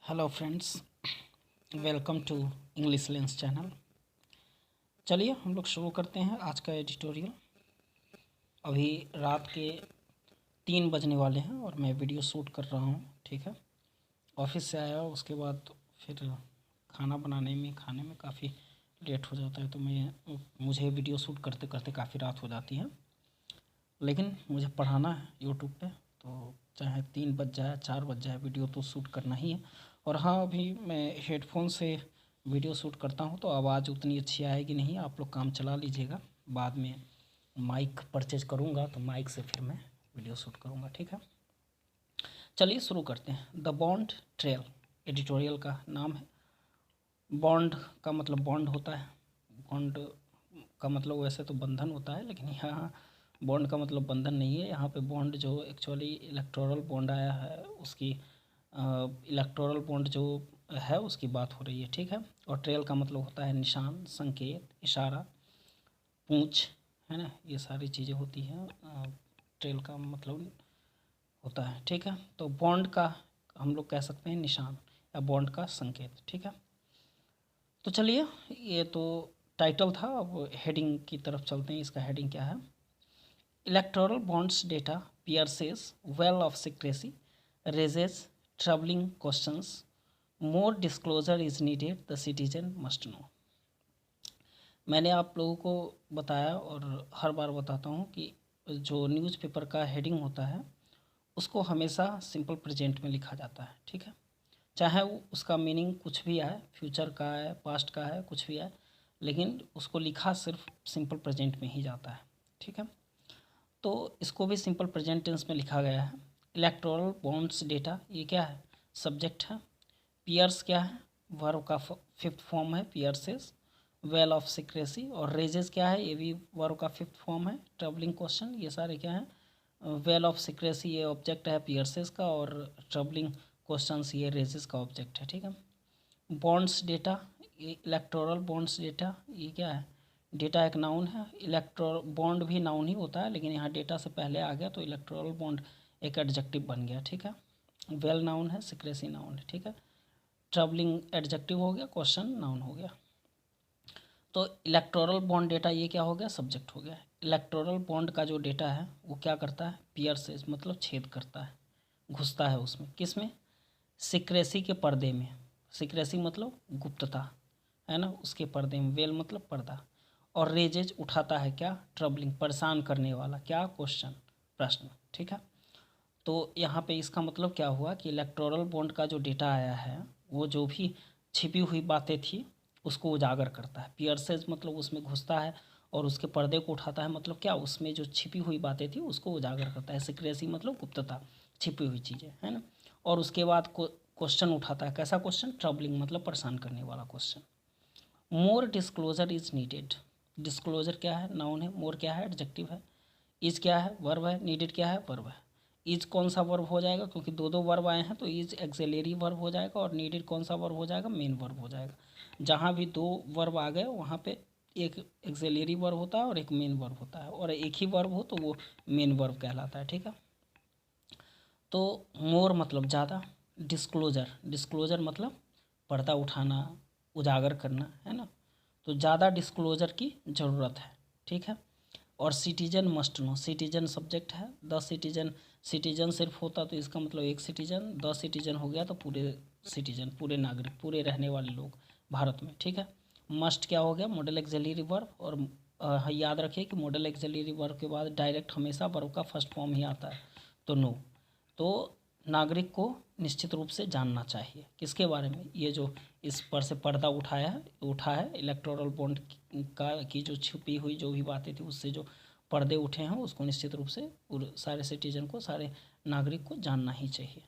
Hello friends, welcome to English Lens channel. चलिए हम लोग शुरू करते हैं आज का एडिटोरियल। अभी रात के 3 बजने वाले हैं और मैं वीडियो शूट कर रहा हूँ। ठीक है, ऑफिस से आया उसके बाद फिर खाने में काफ़ी लेट हो जाता है, तो मुझे वीडियो शूट करते करते काफ़ी रात हो जाती है। लेकिन मुझे पढ़ाना है यूट्यूब पे, तो चाहे 3 बज जाए 4 बज जाए, वीडियो तो शूट करना ही है। और हाँ, अभी मैं हेडफोन से वीडियो शूट करता हूँ तो आवाज़ उतनी अच्छी आएगी नहीं, आप लोग काम चला लीजिएगा। बाद में माइक परचेज करूँगा तो माइक से फिर मैं वीडियो शूट करूँगा। ठीक है, चलिए शुरू करते हैं। द बॉन्ड ट्रेल एडिटोरियल का नाम है। बॉन्ड का मतलब बॉन्ड होता है, बॉन्ड का मतलब वैसे तो बंधन होता है, लेकिन यहाँ बॉन्ड का मतलब बंधन नहीं है। यहाँ पे बॉन्ड जो एक्चुअली इलेक्टोरल बॉन्ड आया है उसकी इलेक्टोरल बॉन्ड जो है उसकी बात हो रही है। ठीक है, और ट्रेल का मतलब होता है निशान, संकेत, इशारा, पूंछ, है ना, ये सारी चीज़ें होती हैं। ट्रेल का मतलब होता है। ठीक है, तो बॉन्ड का हम लोग कह सकते हैं निशान या बॉन्ड का संकेत। ठीक है, तो चलिए, ये तो टाइटल था। अब हेडिंग की तरफ चलते हैं। इसका हेडिंग क्या है? Electoral bonds data pierces well of secrecy, raises troubling questions, more disclosure is needed, the citizen must know। मैंने आप लोगों को बताया और हर बार बताता हूँ कि जो न्यूज़पेपर का हेडिंग होता है उसको हमेशा सिंपल प्रेजेंट में लिखा जाता है। ठीक है, चाहे उसका मीनिंग कुछ भी आए, फ्यूचर का है, पास्ट का है, कुछ भी आए, लेकिन उसको लिखा सिर्फ सिंपल प्रेजेंट में ही जाता है। ठीक है, तो इसको भी सिंपल प्रेजेंट टेंस में लिखा गया है। इलेक्टोरल बॉन्ड्स डेटा, ये क्या है? सब्जेक्ट है। पियर्स क्या है? वर्ब का फिफ्थ फॉर्म है, पियर्सेस। वेल ऑफ सिक्रेसी और रेजेस क्या है? ये भी वर्ब का फिफ्थ फॉर्म है। ट्रबलिंग क्वेश्चन, ये सारे क्या हैं? वेल ऑफ सिक्रेसी ये ऑब्जेक्ट है पियर्सेस का, और ट्रबलिंग क्वेश्चंस ये रेजेस का ऑब्जेक्ट है। ठीक है, bonds data, electoral bonds data, ये क्या है? डेटा एक नाउन है। इलेक्ट्रोल बॉन्ड भी नाउन ही होता है, लेकिन यहाँ डेटा से पहले आ गया तो इलेक्ट्रोल बॉन्ड एक एडजेक्टिव बन गया। ठीक है, वेल नाउन है, सिक्रेसी नाउन है। ठीक है, ट्रबलिंग एडजेक्टिव हो गया, क्वेश्चन नाउन हो गया। तो इलेक्टोरल बॉन्ड डेटा ये क्या हो गया? सब्जेक्ट हो गया। इलेक्टोरल बॉन्ड का जो डेटा है वो क्या करता है? पियर्सेस मतलब छेद करता है, घुसता है उसमें। किस में? सिक्रेसी के पर्दे में। सिक्रेसी मतलब गुप्तता, है ना, उसके पर्दे में। वेल मतलब पर्दा। और रेजेज उठाता है क्या? ट्रबलिंग, परेशान करने वाला क्या? क्वेश्चन, प्रश्न। ठीक है, तो यहाँ पे इसका मतलब क्या हुआ कि इलेक्टोरल बॉन्ड का जो डेटा आया है वो जो भी छिपी हुई बातें थी उसको उजागर करता है। पियर्सेज मतलब उसमें घुसता है और उसके पर्दे को उठाता है, मतलब क्या? उसमें जो छिपी हुई बातें थी उसको उजागर करता है। सिक्रेसी मतलब गुप्तता, छिपी हुई चीज़ें, है ना। और उसके बाद क्वेश्चन उठाता है। कैसा क्वेश्चन? ट्रबलिंग मतलब परेशान करने वाला question. More disclosure is needed. Disclosure क्या है? नाउन है। मोर क्या है? एडजेक्टिव है। इज क्या है? वर्ब है। नीडेड क्या है? वर्ब है। इज कौन सा वर्ब हो जाएगा? क्योंकि दो दो वर्ब आए हैं तो इज एक्सेलरी वर्ब हो जाएगा, और नीडेड कौन सा वर्ब हो जाएगा? मेन वर्ब हो जाएगा। जहाँ भी दो वर्ब आ गए वहाँ पे एक एक्सेलरी वर्ब होता है और एक मेन वर्ब होता है, और एक ही वर्ब हो तो वो मेन वर्ब कहलाता है। ठीक है, तो मोर मतलब ज़्यादा, डिस्क्लोजर, डिस्क्लोजर मतलब पर्दा उठाना, उजागर करना, है ना। तो ज़्यादा डिस्क्लोजर की ज़रूरत है। ठीक है, और citizen must know, citizen subject है। द सिटीजन, सिटीजन सिर्फ होता तो इसका मतलब एक सिटीजन, द सिटीजन हो गया तो पूरे सिटीजन, पूरे नागरिक, पूरे रहने वाले लोग भारत में। ठीक है, मस्ट क्या हो गया? Model axillary verb. और याद रखिए कि मॉडल एक्सिलरी वर्ब के बाद डायरेक्ट हमेशा वर्ब का फर्स्ट फॉर्म ही आता है, तो नो। तो नागरिक को निश्चित रूप से जानना चाहिए किसके बारे में? ये जो इस पर से पर्दा उठा है इलेक्टोरल बॉन्ड का की जो छुपी हुई जो भी बातें थी उससे जो पर्दे उठे हैं उसको निश्चित रूप से पूरे सारे सिटीजन को, सारे नागरिक को जानना ही चाहिए।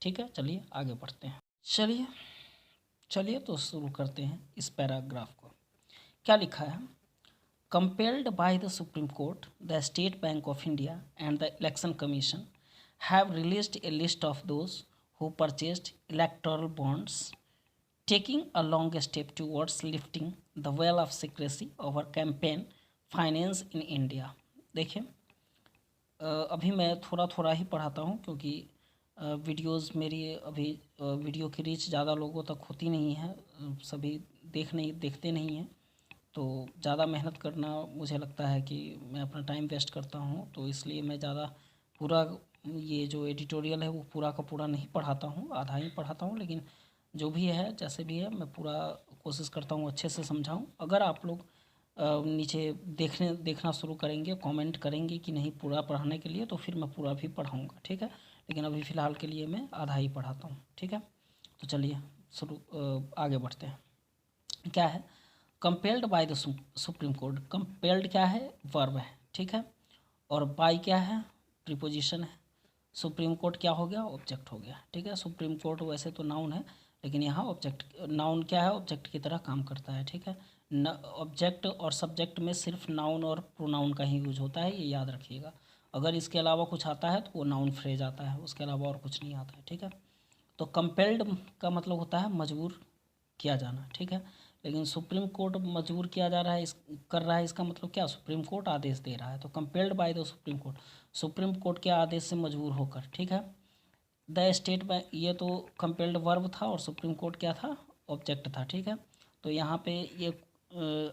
ठीक है, चलिए आगे बढ़ते हैं। चलिए चलिए तो शुरू करते हैं इस पैराग्राफ को। क्या लिखा है? Compelled by the Supreme Court, the State Bank of India and the Election Commission have released a list of those who purchased electoral bonds, taking a long step towards lifting the veil of secrecy over campaign finance in India। देखिए, अभी मैं थोड़ा थोड़ा ही पढ़ाता हूँ क्योंकि videos मेरी अभी वीडियो की रीच ज़्यादा लोगों तक होती नहीं है, सभी देखते नहीं हैं, तो ज़्यादा मेहनत करना मुझे लगता है कि मैं अपना टाइम वेस्ट करता हूँ, तो इसलिए मैं ज़्यादा पूरा ये जो एडिटोरियल है वो पूरा का पूरा नहीं पढ़ाता हूँ, आधा ही पढ़ाता हूँ। लेकिन जो भी है जैसे भी है मैं पूरा कोशिश करता हूँ अच्छे से समझाऊँ। अगर आप लोग नीचे देखना शुरू करेंगे, कमेंट करेंगे कि नहीं पूरा पढ़ाने के लिए, तो फिर मैं पूरा भी पढ़ाऊँगा, ठीक है। लेकिन अभी फ़िलहाल के लिए मैं आधा ही पढ़ाता हूँ, ठीक है। तो चलिए आगे बढ़ते हैं। क्या है compelled by the supreme court. Compelled क्या है, वर्ब है, ठीक है। और बाय क्या है, प्रीपोजिशन है। सुप्रीम कोर्ट क्या हो गया, ऑब्जेक्ट हो गया, ठीक है। सुप्रीम कोर्ट वैसे तो नाउन है, लेकिन यहाँ ऑब्जेक्ट, नाउन क्या है, ऑब्जेक्ट की तरह काम करता है, ठीक है। ऑब्जेक्ट और सब्जेक्ट में सिर्फ नाउन और प्रोनाउन का ही यूज होता है, ये याद रखिएगा। अगर इसके अलावा कुछ आता है तो वो नाउन फ्रेज आता है, उसके अलावा और कुछ नहीं आता है, ठीक है। तो कंपेल्ड का मतलब होता है मजबूर किया जाना, ठीक है। लेकिन सुप्रीम कोर्ट मजबूर किया जा रहा है, कर रहा है, इसका मतलब क्या, सुप्रीम कोर्ट आदेश दे रहा है। तो compelled by the supreme court, supreme court के आदेश से मजबूर होकर, ठीक है। द स्टेट बैंक, ये तो कंपेल्ड वर्ब था और सुप्रीम कोर्ट क्या था, ऑब्जेक्ट था, ठीक है। तो यहाँ पे ये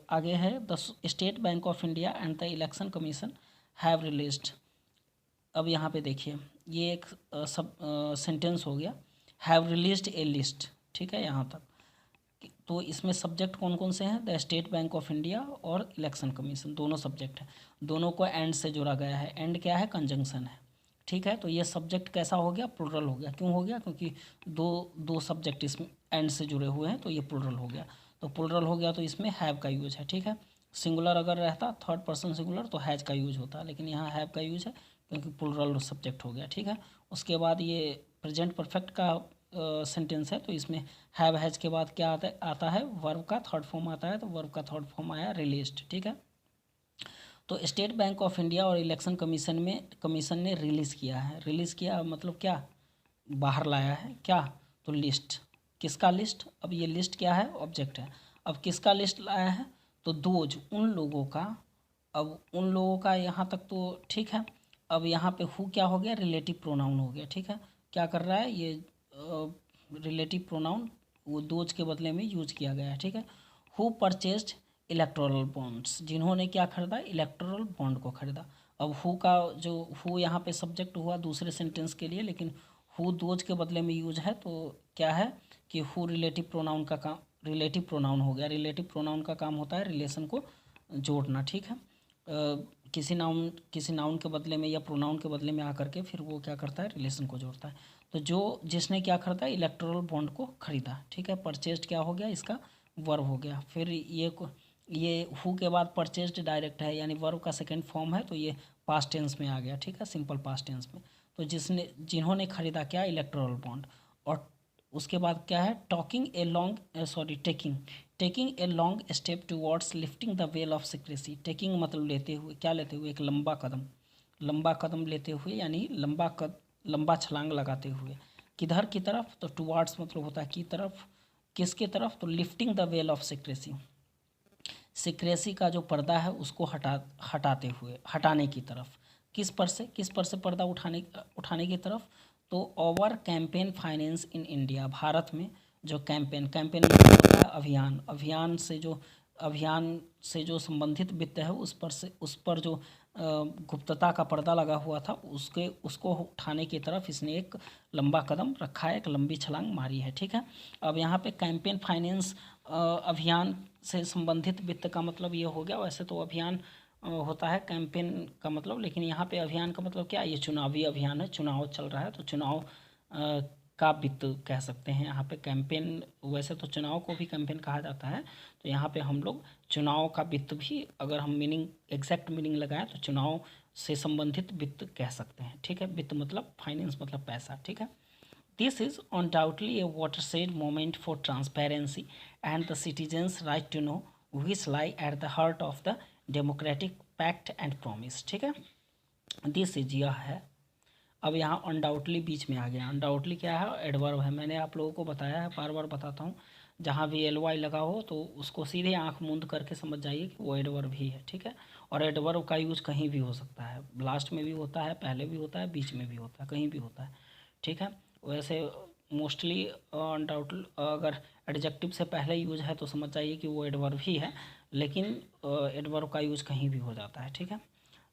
आगे है, the state bank of India and the election commission have released. अब यहाँ पे देखिए, ये एक सब सेंटेंस हो गया, हैव रिलीज्ड ए लिस्ट, ठीक है यहाँ तक। तो इसमें सब्जेक्ट कौन कौन से हैं, the state bank of India और इलेक्शन कमीशन, दोनों सब्जेक्ट हैं। दोनों को एंड से जोड़ा गया है, एंड क्या है, कंजंक्शन है, ठीक है। तो ये सब्जेक्ट कैसा हो गया, प्लुरल हो गया। क्यों हो गया, क्योंकि दो दो सब्जेक्ट इसमें एंड से जुड़े हुए हैं, तो ये प्लुरल हो गया। तो प्लुरल हो गया तो इसमें हैव का यूज है, ठीक है। सिंगुलर अगर रहता, थर्ड पर्सन सिंगुलर, तो हैज का यूज होता, लेकिन यहाँ हैव का यूज है क्योंकि प्लुरल सब्जेक्ट हो गया, ठीक है। उसके बाद ये प्रेजेंट परफेक्ट का सेंटेंस है, तो इसमें हैव हैज के बाद क्या आता है, वर्ब का थर्ड फॉर्म आता है। तो वर्ब का थर्ड फॉर्म आया रिलीज्ड, ठीक है। तो स्टेट बैंक ऑफ इंडिया और इलेक्शन कमीशन ने रिलीज़ किया है। रिलीज़ किया मतलब क्या, बाहर लाया है क्या, तो लिस्ट, किसका लिस्ट, अब ये लिस्ट क्या है, ऑब्जेक्ट है। अब किसका लिस्ट लाया है, तो दोज, उन लोगों का। अब उन लोगों का यहाँ तक तो ठीक है। अब यहाँ पे हु क्या हो गया, रिलेटिव प्रोनाउन हो गया, ठीक है। क्या कर रहा है ये, रिलेटिव प्रोनाउन वो दोज के बदले में यूज किया गया है, ठीक है। हु परचेज्ड इलेक्टोरल बॉन्ड्स, जिन्होंने क्या खरीदा, इलेक्टोरल बॉन्ड को खरीदा। अब हु का जो हु यहाँ पे सब्जेक्ट हुआ दूसरे सेंटेंस के लिए, लेकिन हु दोज के बदले में यूज है, तो क्या है कि हु रिलेटिव प्रोनाउन का काम, रिलेटिव प्रोनाउन हो गया। रिलेटिव प्रोनाउन का काम होता है रिलेशन को जोड़ना, ठीक है। किसी नाउन के बदले में या प्रोनाउन के बदले में आकर के फिर वो क्या करता है, रिलेशन को जोड़ता है। तो जो जिसने क्या खरीदा, इलेक्टोरल बॉन्ड को खरीदा, ठीक है। परचेज्ड क्या हो गया, इसका वर्ब हो गया। फिर ये हु के बाद परचेज्ड डायरेक्ट है, यानी वर्ब का सेकंड फॉर्म है, तो ये पास्ट टेंस में आ गया, ठीक है, सिंपल पास्ट टेंस में। तो जिन्होंने खरीदा क्या, इलेक्टोरल बॉन्ड। और उसके बाद क्या है, taking a long step towards lifting the well of secrecy. Taking मतलब लेते हुए, क्या लेते हुए, एक लंबा कदम लेते हुए, यानी लंबा छलांग लगाते हुए। किधर की तरफ, तो टूवर्ड्स मतलब होता है की तरफ, किसके तरफ, तो lifting the well of secrecy, secrecy का जो पर्दा है उसको हटाने की तरफ। किस पर से पर्दा उठाने की तरफ, तो over campaign finance in India, Bharat में जो कैंपेन मतलब होता है अभियान से जो संबंधित वित्त है, उस पर जो गुप्तता का पर्दा लगा हुआ था, उसको उठाने की तरफ इसने एक लंबा कदम रखा है, एक लंबी छलांग मारी है, ठीक है। अब यहाँ पे कैंपेन फाइनेंस अभियान से संबंधित वित्त का मतलब ये हो गया। वैसे तो अभियान होता है कैंपेन का मतलब, लेकिन यहाँ पे अभियान का मतलब क्या, ये चुनावी अभियान है, चुनाव चल रहा है, तो चुनाव का वित्त कह सकते हैं यहाँ पे कैंपेन। वैसे तो चुनाव को भी कैंपेन कहा जाता है, तो यहाँ पे हम लोग चुनाव का वित्त भी, अगर हम एग्जैक्ट मीनिंग लगाएं तो चुनाव से संबंधित वित्त कह सकते हैं, ठीक है। वित्त मतलब फाइनेंस मतलब पैसा, ठीक है। This is undoubtedly A watershed moment for transparency and the citizens' right to know, which lie at the heart of the democratic pact and promise, ठीक है। दिस इज, यह है। अब यहाँ अनडाउटली बीच में आ गया। अनडाउटली क्या है, एडवर्ब है। मैंने आप लोगों को बताया है, बार बार बताता हूँ, जहाँ भी एल वाई लगा हो तो उसको सीधे आंख मूंद करके समझ जाइए कि वो एडवर्ब ही है, ठीक है। और एडवर्ब का यूज कहीं भी हो सकता है, लास्ट में भी होता है, पहले भी होता है, बीच में भी होता है, कहीं भी होता है, ठीक है। वैसे मोस्टली अनडाउटली अगर एडजेक्टिव से पहले यूज है तो समझ जाइए कि वो एडवर्ब ही है, लेकिन एडवर्ब का यूज कहीं भी हो जाता है, ठीक है।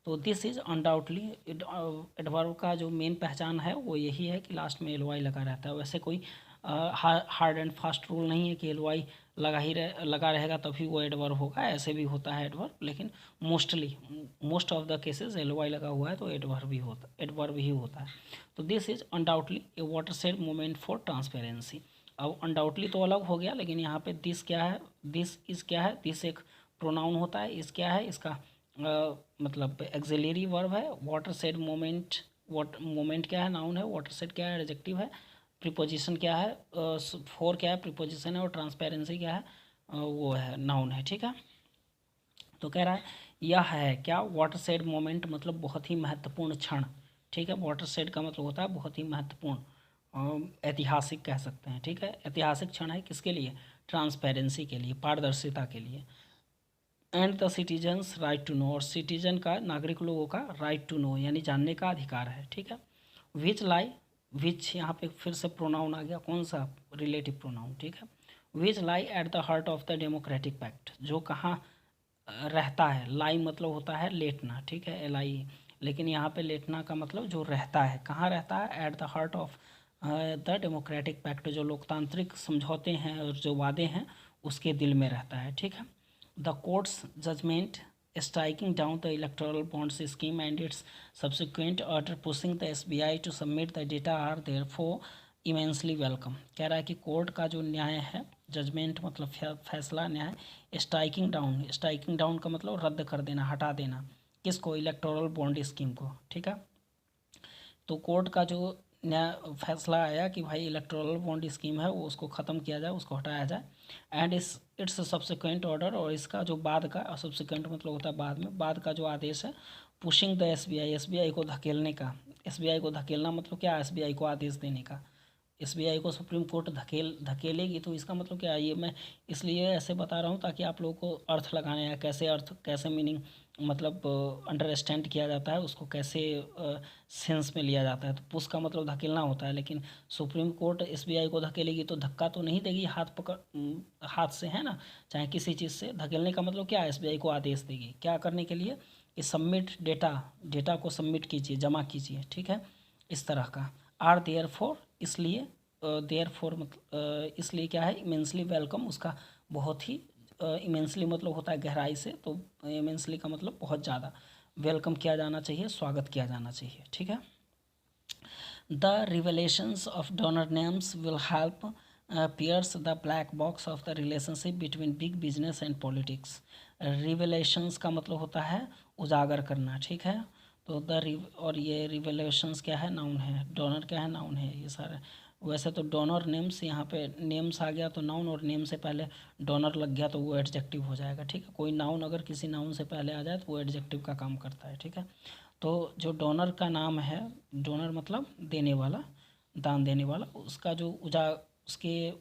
तो दिस इज अनडाउटली, एडवर्ब का जो मेन पहचान है वो यही है कि लास्ट में एल वाई लगा रहता है। वैसे कोई हार्ड एंड फास्ट रूल नहीं है कि एल वाई लगा रहेगा तभी वो एडवर्ब होगा, ऐसे भी होता है एडवर्ब, लेकिन most of the cases L Y लगा हुआ है तो एडवर्ब ही होता है। तो this is undoubtedly a watershed moment for transparency. अब अनडाउटली तो अलग हो गया, लेकिन यहाँ पे दिस क्या है, दिस इज क्या है, दिस एक प्रोनाउन होता है, इस क्या है, इसका मतलब एक्सिलरी वर्ब है। वाटरशेड मोमेंट, मोमेंट क्या है, नाउन है। वाटरशेड क्या है, एडजेक्टिव है। प्रीपोजिशन क्या है, फॉर क्या है, प्रीपोजिशन है। और ट्रांसपेरेंसी क्या है, वो है, नाउन है, ठीक है। तो कह रहा है यह है क्या, वाटरशेड मोमेंट मतलब बहुत ही महत्वपूर्ण क्षण, ठीक है। वाटरशेड का मतलब होता है बहुत ही महत्वपूर्ण, ऐतिहासिक कह सकते हैं, ठीक है। ऐतिहासिक क्षण है किसके लिए, ट्रांसपेरेंसी के लिए, पारदर्शिता के लिए। And the citizens right to know, और सिटीजन का, नागरिक लोगों का राइट टू नो यानी जानने का अधिकार है, ठीक है। विच लाई, विच यहाँ पे फिर से प्रोनाउन आ गया, कौन सा, रिलेटिव प्रोनाउन, ठीक है। Which lie at the heart of the democratic pact, जो कहाँ रहता है, लाई मतलब होता है लेटना, ठीक है, LI, लेकिन यहाँ पे लेटना का मतलब जो रहता है, कहाँ रहता है, at the heart of the democratic pact, जो लोकतांत्रिक समझौते हैं और जो वादे हैं उसके दिल में रहता है, ठीक है। The court's judgment striking down the electoral bonds scheme and its subsequent order pushing the SBI to submit the data are therefore immensely welcome। कह रहा है कि कोर्ट का जो न्याय है, जजमेंट मतलब फैसला, न्याय, स्ट्राइकिंग डाउन का मतलब रद्द कर देना, हटा देना, किसको, इलेक्टोरल बॉन्ड स्कीम को, ठीक है। तो कोर्ट का जो न्याय फैसला आया कि भाई इलेक्टोरल बॉन्ड स्कीम है वो उसको ख़त्म किया जाए, उसको हटाया जाए। एंड इट्स सब्सिक्वेंट ऑर्डर, और इसका जो बाद का, सब्सिक्वेंट मतलब होता है बाद में, बाद का जो आदेश है, पुशिंग द एसबीआई को धकेलने का। एसबीआई को धकेलना मतलब क्या, एसबीआई को आदेश देने का। एसबीआई को सुप्रीम कोर्ट धकेलेगी तो इसका मतलब क्या है, ये मैं इसलिए ऐसे बता रहा हूँ ताकि आप लोगों को अर्थ लगाने हैं, कैसे अर्थ, कैसे मीनिंग मतलब अंडरस्टैंड किया जाता है, उसको कैसे सेंस में लिया जाता है। तो पुश का मतलब धकेलना होता है, लेकिन सुप्रीम कोर्ट एसबीआई को धकेलेगी तो धक्का तो नहीं देगी हाथ पकड़, हाथ से, है ना, चाहे किसी चीज़ से। धकेलने का मतलब क्या है, एसबीआई को आदेश देगी क्या करने के लिए, कि सबमिट डेटा को सबमिट कीजिए, जमा कीजिए, ठीक है, इस तरह का। आर देयर फॉर, इसलिए, देयर फॉर मतलब इसलिए क्या है, इमेंसली वेलकम, उसका बहुत ही, इमेंसली मतलब होता है गहराई से, तो इमेंसली का मतलब बहुत ज़्यादा, वेलकम किया जाना चाहिए, स्वागत किया जाना चाहिए, ठीक है। The revelations of donor names will help pierce the black box of the relationship between big business and politics। रिवेलेशंस का मतलब होता है उजागर करना, ठीक है। तो और ये रिवेलेशंस क्या है, नाउन है। डोनर क्या है, नाउन है, ये सारे। वैसे तो डोनर नेम्स, यहाँ पे नेम्स आ गया तो नाउन, और नेम से पहले डोनर लग गया तो वो एडजेक्टिव हो जाएगा, ठीक है। कोई नाउन अगर किसी नाउन से पहले आ जाए तो वो एडजेक्टिव का काम करता है, ठीक है। तो जो डोनर का नाम है, डोनर मतलब देने वाला, दान देने वाला, उसका जो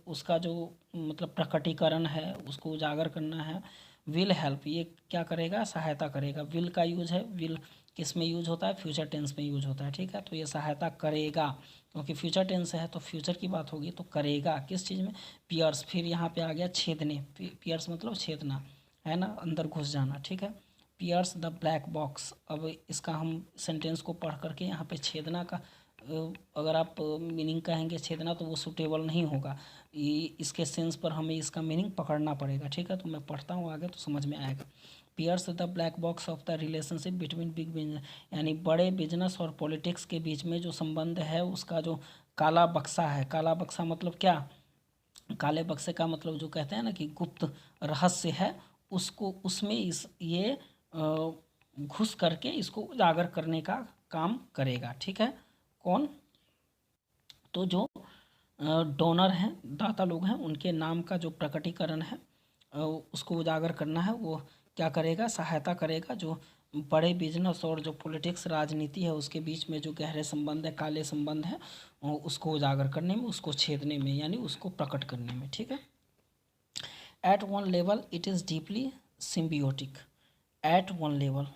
उसका जो मतलब प्रकटीकरण है, उसको उजागर करना है। विल हेल्प, ये क्या करेगा, सहायता करेगा। विल का यूज है, विल किस में यूज होता है, फ्यूचर टेंस में यूज होता है, ठीक है। तो ये सहायता करेगा, क्योंकि फ्यूचर टेंस है तो फ्यूचर की बात होगी, तो करेगा किस चीज़ में, पियर्स। फिर यहाँ पे आ गया छेदने, पियर्स मतलब छेदना, है ना, अंदर घुस जाना, ठीक है। Pierce the black box. अब इसका हम सेंटेंस को पढ़ करके यहाँ पे छेदना का, अगर आप मीनिंग कहेंगे छेदना तो वो सूटेबल नहीं होगा, इसके सेंस पर हमें इसका मीनिंग पकड़ना पड़ेगा, ठीक है। तो मैं पढ़ता हूँ आगे तो समझ में आएगा। Pierce the black box of the relationship between big business, यानी बड़े बिजनेस और पॉलिटिक्स के बीच में जो संबंध है उसका जो काला बक्सा है। काला बक्सा मतलब क्या, काले बक्से का मतलब जो कहते हैं ना कि गुप्त रहस्य है, उसको उसमें ये घुस करके इसको उजागर करने का काम करेगा, ठीक है। कौन, तो जो डोनर हैं, दाता लोग हैं, उनके नाम का जो प्रकटीकरण है, उसको उजागर करना है, वो क्या करेगा, सहायता करेगा। जो बड़े बिजनेस और जो पॉलिटिक्स, राजनीति है, उसके बीच में जो गहरे संबंध है, काले संबंध है, उसको उजागर करने में, उसको छेदने में, यानी उसको प्रकट करने में, ठीक है। At one level it is deeply symbiotic. At one level,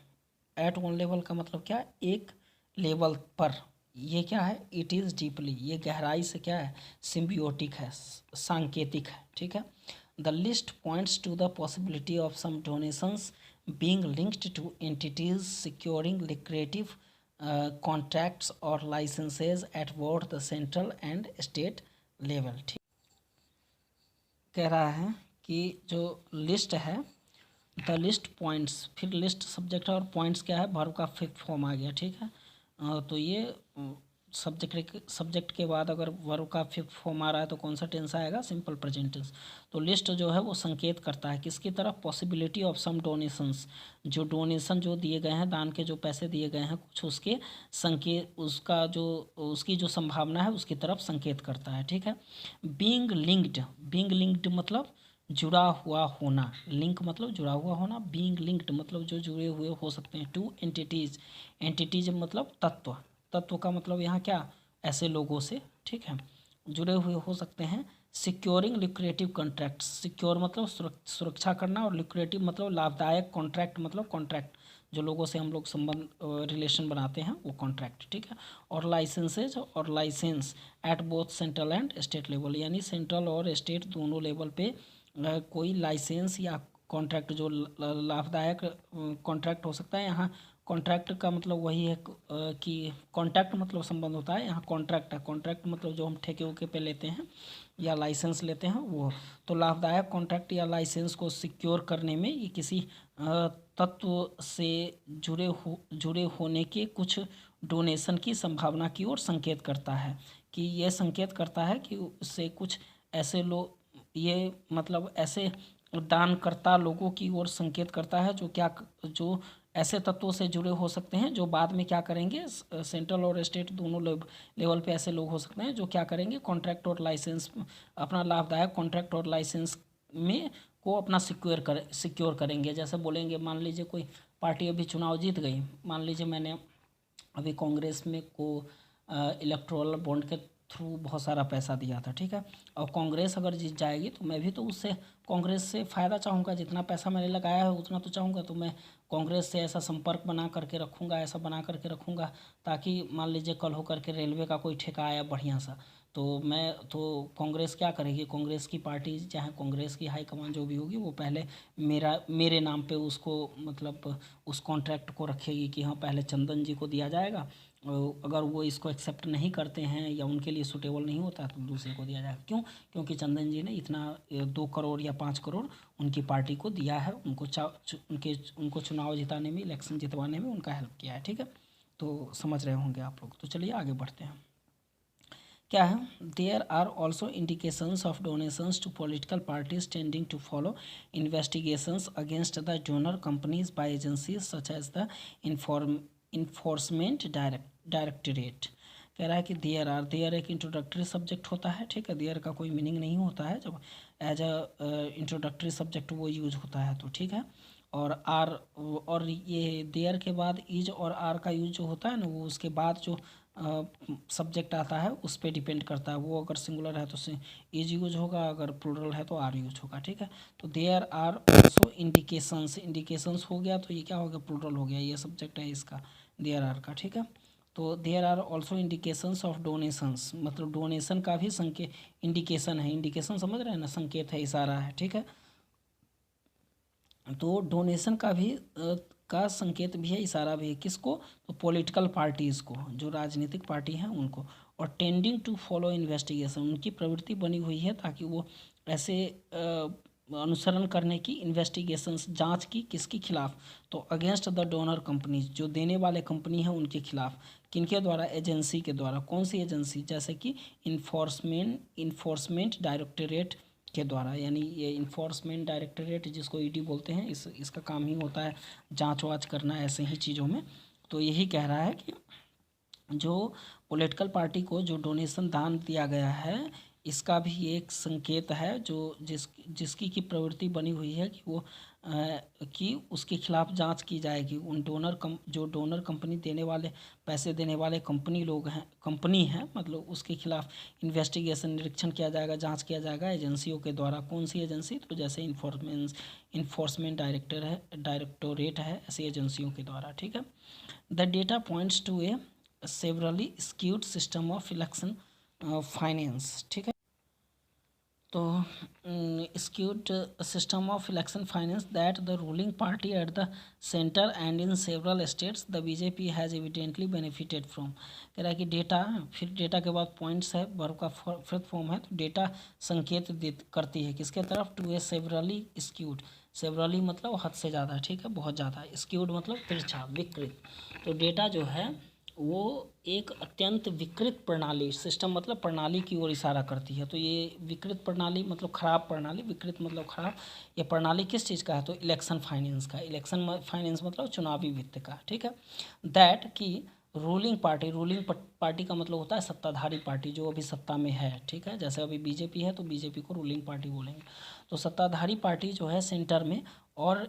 at one level का मतलब क्या, एक लेवल पर, ये क्या है, इट इज़ डीपली, ये गहराई से क्या है, सिम्बियोटिक है, सांकेतिक है, ठीक है। The list points to the possibility of some donations being linked to entities securing lucrative contracts और licences at both the central and state level. ठीक, कह रहा है कि जो लिस्ट है, द लिस्ट पॉइंट्स, फिर लिस्ट सब्जेक्ट है और पॉइंट्स क्या है, वर्ब का फिफ्थ फॉर्म आ गया, ठीक है। तो ये सब्जेक्ट के बाद अगर वर्ब का फिफ्थ फॉर्म आ रहा है तो कौन सा टेंस आएगा, सिंपल प्रेजेंट टेंस। तो लिस्ट जो है वो संकेत करता है किसकी तरफ, पॉसिबिलिटी ऑफ सम डोनेशंस, जो डोनेशन जो दिए गए हैं, दान के जो पैसे दिए गए हैं कुछ, उसके संकेत, उसका जो उसकी जो संभावना है उसकी तरफ संकेत करता है, ठीक है। बीइंग लिंक्ड मतलब जुड़ा हुआ होना, लिंक मतलब जुड़ा हुआ होना, बीइंग लिंक्ड मतलब जो जुड़े हुए हो सकते हैं, टू एंटिटीज, एंटिटीज मतलब तत्व, तत्व का मतलब यहाँ क्या, ऐसे लोगों से, ठीक है, जुड़े हुए हो सकते हैं। सिक्योरिंग लिक्रेटिव कॉन्ट्रैक्ट, सिक्योर मतलब सुरक्षा करना, और लिक्रेटिव मतलब लाभदायक, कॉन्ट्रैक्ट मतलब कॉन्ट्रैक्ट, जो लोगों से हम लोग संबंध रिलेशन बनाते हैं वो कॉन्ट्रैक्ट, ठीक है। और लाइसेंसेज और licence at both central and state level, यानी सेंट्रल और स्टेट दोनों लेवल पे कोई लाइसेंस या कॉन्ट्रैक्ट जो लाभदायक कॉन्ट्रैक्ट हो सकता है। यहाँ कॉन्ट्रैक्ट का मतलब वही है कि कॉन्ट्रैक्ट मतलब संबंध होता है, यहाँ कॉन्ट्रैक्ट है, कॉन्ट्रैक्ट मतलब जो हम ठेके उके पे लेते हैं या लाइसेंस लेते हैं वो। तो लाभदायक कॉन्ट्रैक्ट या लाइसेंस को सिक्योर करने में ये किसी तत्व से जुड़े होने के कुछ डोनेशन की संभावना की ओर संकेत करता है, कि ये संकेत करता है कि उससे कुछ ऐसे लोग, ये मतलब ऐसे दानकर्ता लोगों की ओर संकेत करता है जो ऐसे तत्वों से जुड़े हो सकते हैं, जो बाद में क्या करेंगे, सेंट्रल और स्टेट दोनों लेवल पे ऐसे लोग हो सकते हैं जो क्या करेंगे, कॉन्ट्रैक्ट और लाइसेंस, अपना लाभदायक कॉन्ट्रैक्ट और लाइसेंस में को अपना सिक्योर करेंगे। जैसे बोलेंगे, मान लीजिए कोई पार्टी अभी चुनाव जीत गई, मान लीजिए मैंने अभी कांग्रेस में को इलेक्टोरल बॉन्ड के थ्रू बहुत सारा पैसा दिया था, ठीक है। और कांग्रेस अगर जीत जाएगी तो मैं भी तो उससे, कांग्रेस से फ़ायदा चाहूँगा, जितना पैसा मैंने लगाया है उतना तो चाहूँगा, तो मैं कांग्रेस से ऐसा संपर्क बना करके रखूँगा, ऐसा बना करके रखूँगा, ताकि मान लीजिए कल हो करके रेलवे का कोई ठेका आया बढ़िया सा, तो मैं तो कांग्रेस क्या करेगी, कांग्रेस की पार्टी चाहे कांग्रेस की हाईकमान जो भी होगी वो पहले मेरे नाम पे उसको, मतलब उस कॉन्ट्रैक्ट को रखेगी कि हाँ पहले चंदन जी को दिया जाएगा, और अगर वो इसको एक्सेप्ट नहीं करते हैं या उनके लिए सूटेबल नहीं होता तो दूसरे को दिया जाएगा। क्यों, क्योंकि चंदन जी ने इतना 2 करोड़ या 5 करोड़ उनकी पार्टी को दिया है, उनको चुनाव जिताने में, इलेक्शन जितवाने में उनका हेल्प किया है, ठीक है। तो समझ रहे होंगे आप लोग। तो चलिए आगे बढ़ते हैं। क्या है, there are also indications of donations to political parties tending to follow investigations against the donor companies by agencies such as the Enforcement Directorate. कह रहा है कि देयर एक इंट्रोडक्टरी सब्जेक्ट होता है, ठीक है। देयर का कोई मीनिंग नहीं होता है, जब एज अ इंट्रोडक्टरी सब्जेक्ट वो यूज होता है तो ठीक है। और आर, और ये देयर के बाद इज और आर का यूज जो होता है ना, वो उसके बाद जो सब्जेक्ट आता है उस पर डिपेंड करता है। वो अगर सिंगुलर है तो इज यूज होगा, अगर प्लूरल है तो आर यूज होगा, ठीक है। तो there are also indications, indications हो गया तो ये क्या हो गया, प्लूरल हो गया, ये सब्जेक्ट है इसका, देयर आर का, ठीक है। तो there are also indications of donations, मतलब डोनेशन का भी संकेत, इंडिकेशन है, इंडिकेशन समझ रहे हैं ना, संकेत है, इशारा है, ठीक है। तो डोनेशन का भी का संकेत भी है, इशारा भी है, किसको, तो पॉलिटिकल पार्टीज़ को, जो राजनीतिक पार्टी हैं उनको। और टेंडिंग टू फॉलो इन्वेस्टिगेशन, उनकी प्रवृत्ति बनी हुई है ताकि वो ऐसे अनुसरण करने की, इन्वेस्टिगेशंस, जांच की, किसके खिलाफ, तो अगेंस्ट द डोनर कंपनीज, जो देने वाले कंपनी है उनके खिलाफ, किनके द्वारा, एजेंसी के द्वारा। कौन सी एजेंसी, जैसे कि इन्फोर्समेंट डायरेक्टरेट के द्वारा, यानी ये इन्फोर्समेंट डायरेक्टरेट जिसको ईडी बोलते हैं, इसका काम ही होता है जांच वाच करना ऐसे ही चीज़ों में। तो यही कह रहा है कि जो पॉलिटिकल पार्टी को जो डोनेशन दान दिया गया है, इसका भी एक संकेत है, जो जिसकी की प्रवृत्ति बनी हुई है कि वो कि उसके खिलाफ जांच की जाएगी। उन जो डोनर कंपनी देने वाले, पैसे देने वाले कंपनी है, मतलब उसके खिलाफ इन्वेस्टिगेशन, निरीक्षण किया जाएगा, जांच किया जाएगा एजेंसियों के द्वारा। कौन सी एजेंसी, तो जैसे इन्फोर्समेंट डायरेक्टोरेट है, ऐसी एजेंसियों के द्वारा, ठीक है। The data points to a severely skewed system of election finance, ठीक है। तो skewed system of election finance that the ruling party at the center and in several states the BJP has evidently benefited from। कह रहा है कि data, फिर data के बाद पॉइंट्स है, वर्ब का फिफ्थ फॉर्म है, तो डेटा संकेत करती है किसके तरफ, to a severely skewed. Severely मतलब हद से ज़्यादा, ठीक है, बहुत ज़्यादा। स्क्यूड मतलब तिरछा, विकृत। तो डेटा जो है वो एक अत्यंत विकृत प्रणाली, सिस्टम मतलब प्रणाली की ओर इशारा करती है। तो ये विकृत प्रणाली मतलब खराब प्रणाली, विकृत मतलब खराब। ये प्रणाली किस चीज़ का है, तो इलेक्शन फाइनेंस का। इलेक्शन फाइनेंस मतलब चुनावी वित्त का, ठीक है। दैट की रूलिंग पार्टी, रूलिंग पार्टी का मतलब होता है सत्ताधारी पार्टी, जो अभी सत्ता में है, ठीक है। जैसे अभी बीजेपी है तो बीजेपी को रूलिंग पार्टी बोलेंगे। तो सत्ताधारी पार्टी जो है सेंटर में और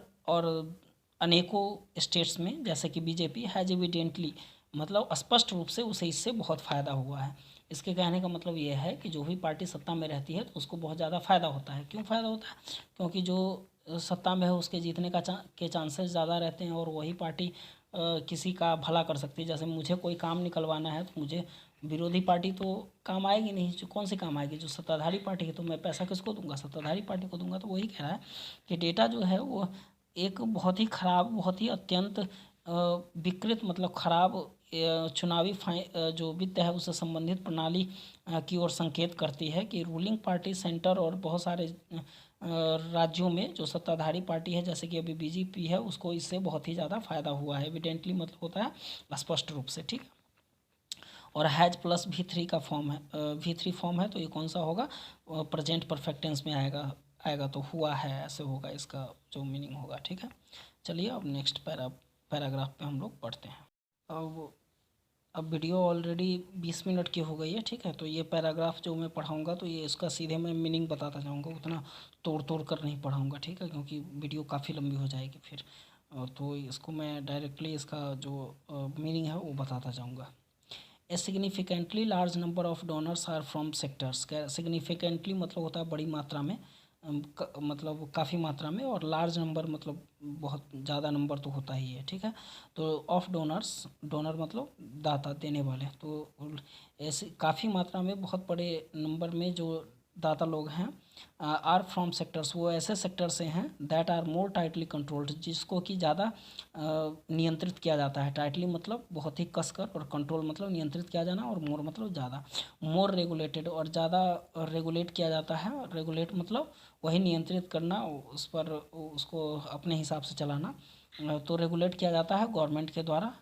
अनेकों स्टेट्स में, जैसे कि बीजेपी हैज़ एविडेंटली मतलब स्पष्ट रूप से उसे इससे बहुत फ़ायदा हुआ है। इसके कहने का मतलब ये है कि जो भी पार्टी सत्ता में रहती है तो उसको बहुत ज़्यादा फ़ायदा होता है। क्यों फ़ायदा होता है, क्योंकि जो सत्ता में है उसके जीतने के चांसेस ज़्यादा रहते हैं, और वही पार्टी किसी का भला कर सकती है। जैसे मुझे कोई काम निकलवाना है तो मुझे विरोधी पार्टी तो काम आएगी नहीं, जो कौन सी काम आएगी, जो सत्ताधारी पार्टी है। तो मैं पैसा किसको दूंगा, सत्ताधारी पार्टी को दूंगा। तो वही कह रहा है कि डेटा जो है वो एक बहुत ही खराब, बहुत ही अत्यंत विकृत मतलब खराब चुनावी जो वित्त है उससे संबंधित प्रणाली की ओर संकेत करती है कि रूलिंग पार्टी सेंटर और बहुत सारे राज्यों में जो सत्ताधारी पार्टी है, जैसे कि अभी बीजेपी है, उसको इससे बहुत ही ज़्यादा फायदा हुआ है। एविडेंटली मतलब होता है स्पष्ट रूप से, ठीक है। और हैज प्लस V3 का फॉर्म है, V3 फॉर्म है, तो ये कौन सा होगा, प्रेजेंट परफेक्ट टेंस में आएगा तो हुआ है ऐसे होगा इसका जो मीनिंग होगा, ठीक है। चलिए अब नेक्स्ट पैराग्राफ पे हम लोग पढ़ते हैं। अब वीडियो ऑलरेडी 20 मिनट की हो गई है, ठीक है। तो ये पैराग्राफ जो मैं पढ़ाऊँगा तो ये इसका सीधे मैं मीनिंग बताता जाऊँगा, उतना तोड़ तोड़ कर नहीं पढ़ाऊँगा, ठीक है, क्योंकि वीडियो काफ़ी लंबी हो जाएगी फिर। तो इसको मैं डायरेक्टली इसका जो मीनिंग है वो बताता जाऊँगा। A significantly large number of donors are from sectors. Significantly मतलब होता है बड़ी मात्रा में, मतलब काफ़ी मात्रा में, और लार्ज नंबर मतलब बहुत ज़्यादा नंबर तो होता ही है, ठीक है। तो ऑफ डोनर्स, डोनर मतलब दाता, देने वाले। तो ऐसे काफ़ी मात्रा में बहुत बड़े नंबर में जो दाता लोग हैं आर फ्रॉम सेक्टर्स, वो ऐसे सेक्टर से हैं that are more tightly controlled, जिसको कि ज़्यादा नियंत्रित किया जाता है। टाइटली मतलब बहुत ही कसकर, और कंट्रोल मतलब नियंत्रित किया जाना, और मोर मतलब ज़्यादा। मोर रेगुलेटेड और ज़्यादा रेगुलेट किया जाता है। रेगुलेट मतलब वही नियंत्रित करना, उस पर उसको अपने हिसाब से चलाना। तो रेगुलेट किया जाता है गवर्नमेंट के द्वारा,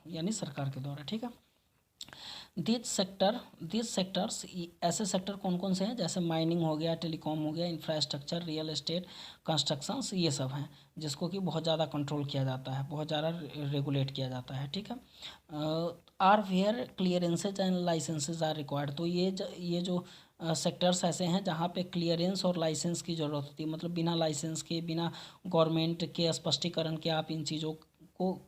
यानी सरकार के द्वारा, ठीक है। दिस सेक्टर्स, ऐसे सेक्टर कौन कौन से हैं, जैसे माइनिंग हो गया, टेलीकॉम हो गया, इंफ्रास्ट्रक्चर, रियल एस्टेट, कंस्ट्रक्शंस, ये सब हैं जिसको कि बहुत ज़्यादा कंट्रोल किया जाता है, बहुत ज़्यादा रेगुलेट किया जाता है, ठीक है। Or where clearances and licences are required. तो ये जो सेक्टर्स ऐसे हैं जहाँ पे क्लियरेंस और लाइसेंस की ज़रूरत होती है, मतलब बिना लाइसेंस के, बिना गवर्नमेंट के स्पष्टीकरण के आप इन चीज़ों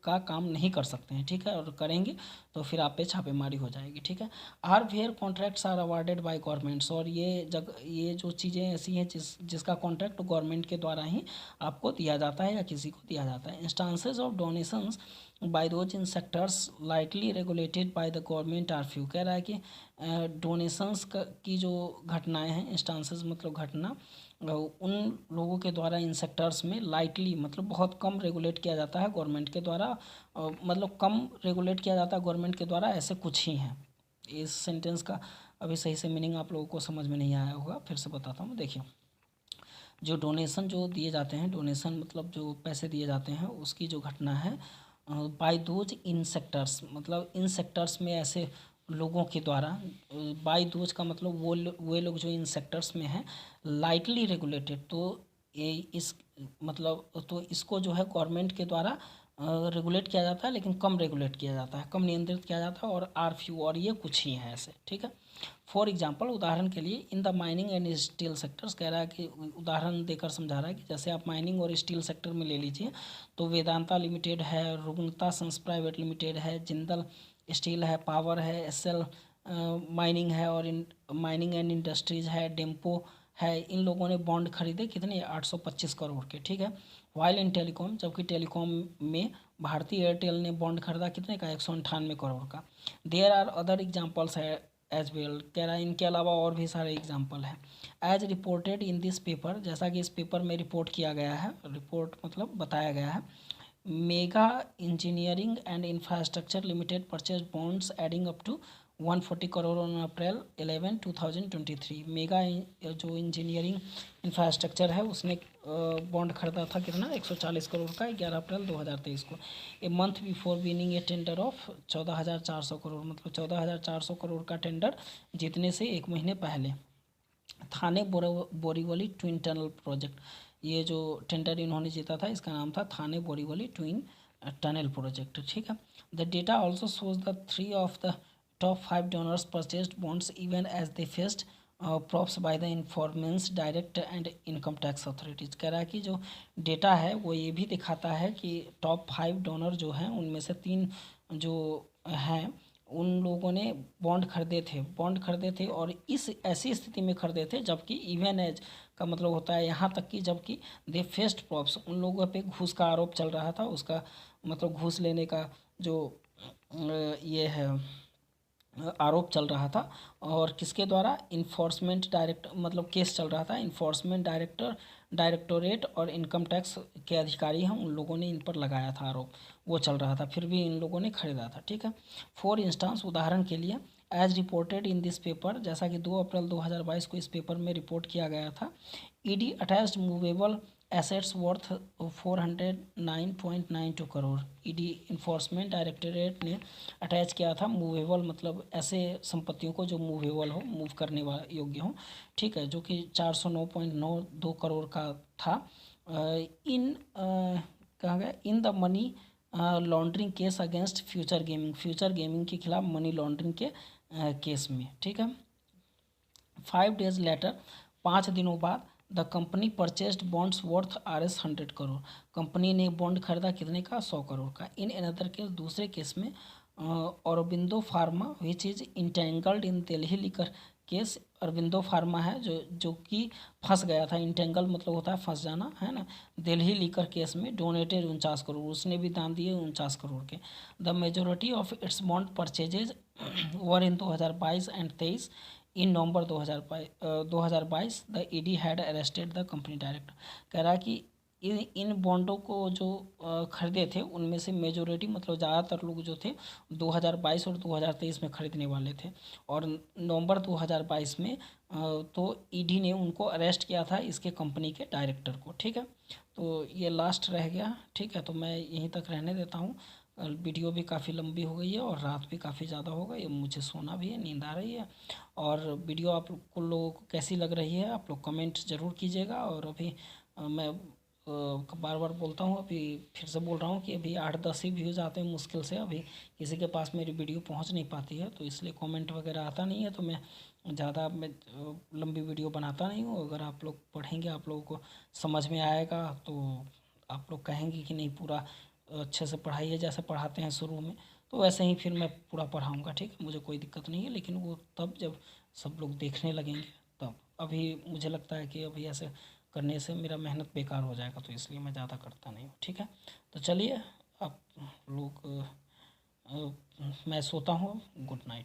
का काम नहीं कर सकते हैं, ठीक है। और करेंगे तो फिर आप पे छापेमारी हो जाएगी, ठीक है। Or where contracts are awarded by governments. और ये जो चीज़ें ऐसी हैं जिसका कॉन्ट्रैक्ट गवर्नमेंट के द्वारा ही आपको दिया जाता है या किसी को दिया जाता है। Instances of donations by those in sectors lightly regulated by the government are few. कह रहा है कि डोनेशंस की जो घटनाएं हैं, इंस्टांसेस मतलब घटना, उन लोगों के द्वारा इन सेक्टर्स में लाइटली मतलब बहुत कम रेगुलेट किया जाता है गवर्नमेंट के द्वारा, मतलब कम रेगुलेट किया जाता है गवर्नमेंट के द्वारा, ऐसे कुछ ही हैं। इस सेंटेंस का अभी सही से मीनिंग आप लोगों को समझ में नहीं आया होगा, फिर से बताता हूँ। देखिए, जो डोनेशन जो दिए जाते हैं, डोनेशन मतलब जो पैसे दिए जाते हैं, उसकी जो घटना है, बाय दोज इन सेक्टर्स मतलब इन सेक्टर्स में ऐसे लोगों के द्वारा, बाय दोज का मतलब वो लोग जो इन सेक्टर्स में हैं, लाइटली रेगुलेटेड। तो ये इस मतलब तो इसको जो है गवर्नमेंट के द्वारा रेगुलेट किया जाता है, लेकिन कम रेगुलेट किया जाता है, कम नियंत्रित किया जाता है, और आर फ्यू, और ये कुछ ही हैं ऐसे, ठीक है। फॉर एग्जाम्पल, उदाहरण के लिए, in the mining and steel sectors. कह रहा है कि उदाहरण देकर समझा रहा है कि जैसे आप माइनिंग और स्टील सेक्टर में ले लीजिए, तो वेदांता लिमिटेड है, रुग्णता सन्स प्राइवेट लिमिटेड है, जिंदल स्टील है, पावर है, एसएल माइनिंग है, और माइनिंग एंड इंडस्ट्रीज है, डेम्पो है। इन लोगों ने बॉन्ड खरीदे कितने, 825 करोड़ के, ठीक है। वाइल इन टेलीकॉम, जबकि टेलीकॉम में भारतीय एयरटेल ने बॉन्ड खरीदा कितने का, 198 करोड़ का। देयर आर अदर एग्जाम्पल्स है एज वेल, कह रहा है इनके अलावा और भी सारे एग्जाम्पल हैं। As reported in this paper, जैसा कि इस पेपर में रिपोर्ट किया गया है, रिपोर्ट मतलब बताया गया है, Mega Engineering and Infrastructure Limited purchase bonds adding up to 140 crore on April 11 2023। Mega जो इंजीनियरिंग इंफ्रास्ट्रक्चर है उसने बॉन्ड खरीदा था कितना, 140 करोड़ का 11 अप्रैल 2023 को। A month before winning A tender of 14,400 crore, मतलब 14,400 करोड़ का टेंडर जीतने से एक महीने पहले। Thane Borivali twin tunnel project, ये जो टेंडर इन्होंने जीता था इसका नाम था Thane Borivali twin tunnel project, ठीक है। The data also shows the 3 of the top 5 donors purchased bonds even as they faced probes by the Enforcement Directorate and income tax authorities. कह रहा है कि जो डेटा है वो ये भी दिखाता है कि टॉप 5 डोनर जो हैं उनमें से 3 जो हैं उन लोगों ने बॉन्ड खरीदे थे और इस ऐसी स्थिति में खरीदे थे जबकि इवन एज का मतलब होता है यहाँ तक कि जबकि दे फेस्ड प्रॉप्स, उन लोगों पे घूस का आरोप चल रहा था, उसका मतलब घूस लेने का जो ये है आरोप चल रहा था। और किसके द्वारा, इन्फोर्समेंट डायरेक्ट मतलब केस चल रहा था, इन्फोर्समेंट डायरेक्टोरेट और इनकम टैक्स के अधिकारी हैं उन लोगों ने इन पर लगाया था आरोप, वो चल रहा था, फिर भी इन लोगों ने खरीदा था, ठीक है। फॉर इंस्टांस, उदाहरण के लिए, as reported in this paper, जैसा कि 2 अप्रैल 2022 को इस पेपर में रिपोर्ट किया गया था, ED attached movable assets worth 409.92 crore. ED enforcement directorate ने अटैच किया था मूवेबल मतलब ऐसे संपत्तियों को जो मूवेबल हो, मूव करने वाला योग्य हो, ठीक है, जो कि 409.92 करोड़ का था। कहा गया in the money laundering case against future gaming के खिलाफ मनी लॉन्ड्रिंग के केस में, ठीक है। 5 days लेटर, 5 दिनों बाद, the company purchased bonds worth Rs 100 crore, company ने बॉन्ड खरीदा कितने का, 100 करोड़ का। इन अनदर केस, दूसरे केस में, Aurobindo pharma which is entangled in Delhi liquor case, Aurobindo pharma है जो कि फंस गया था, इंटेंगल मतलब होता है फंस जाना, है ना, दिल्ली लीकर केस में, डोनेटेड 49 करोड़, उसने भी दान दिए 49 करोड़ के। The majority of its bond purchases were in 2022 and 23। In November 2022 the ED had arrested the company director. कह रहा है कि इन बॉन्डों को जो खरीदे थे उनमें से मेजोरिटी मतलब ज़्यादातर लोग जो थे 2022 और 2023 में खरीदने वाले थे, और नवंबर 2022 में तो ईडी ने उनको अरेस्ट किया था, इसके कंपनी के डायरेक्टर को, ठीक है। तो ये लास्ट रह गया, ठीक है, तो मैं यहीं तक रहने देता हूँ। वीडियो भी काफ़ी लंबी हो गई है और रात भी काफ़ी ज़्यादा हो गई, मुझे सोना भी है, नींद आ रही है। और वीडियो आप लोगों को कैसी लग रही है आप लोग कमेंट ज़रूर कीजिएगा। और अभी मैं बार बार बोलता हूँ, अभी फिर से बोल रहा हूँ कि अभी 8-10 ही व्यूज़ आते हैं मुश्किल से, अभी किसी के पास मेरी वीडियो पहुँच नहीं पाती है, तो इसलिए कमेंट वगैरह आता नहीं है, तो मैं ज़्यादा लंबी वीडियो बनाता नहीं हूँ। अगर आप लोग पढ़ेंगे, आप लोगों को समझ में आएगा, तो आप लोग कहेंगे कि नहीं पूरा अच्छे से पढ़ाइए, जैसे पढ़ाते हैं शुरू में, तो वैसे ही फिर मैं पूरा पढ़ाऊँगा, ठीक है, मुझे कोई दिक्कत नहीं है। लेकिन वो तब जब सब लोग देखने लगेंगे तब, अभी मुझे लगता है कि अभी ऐसे करने से मेरा मेहनत बेकार हो जाएगा, तो इसलिए मैं ज़्यादा करता नहीं हूँ, ठीक है। तो चलिए आप लोग, मैं सोता हूँ, गुड नाइट।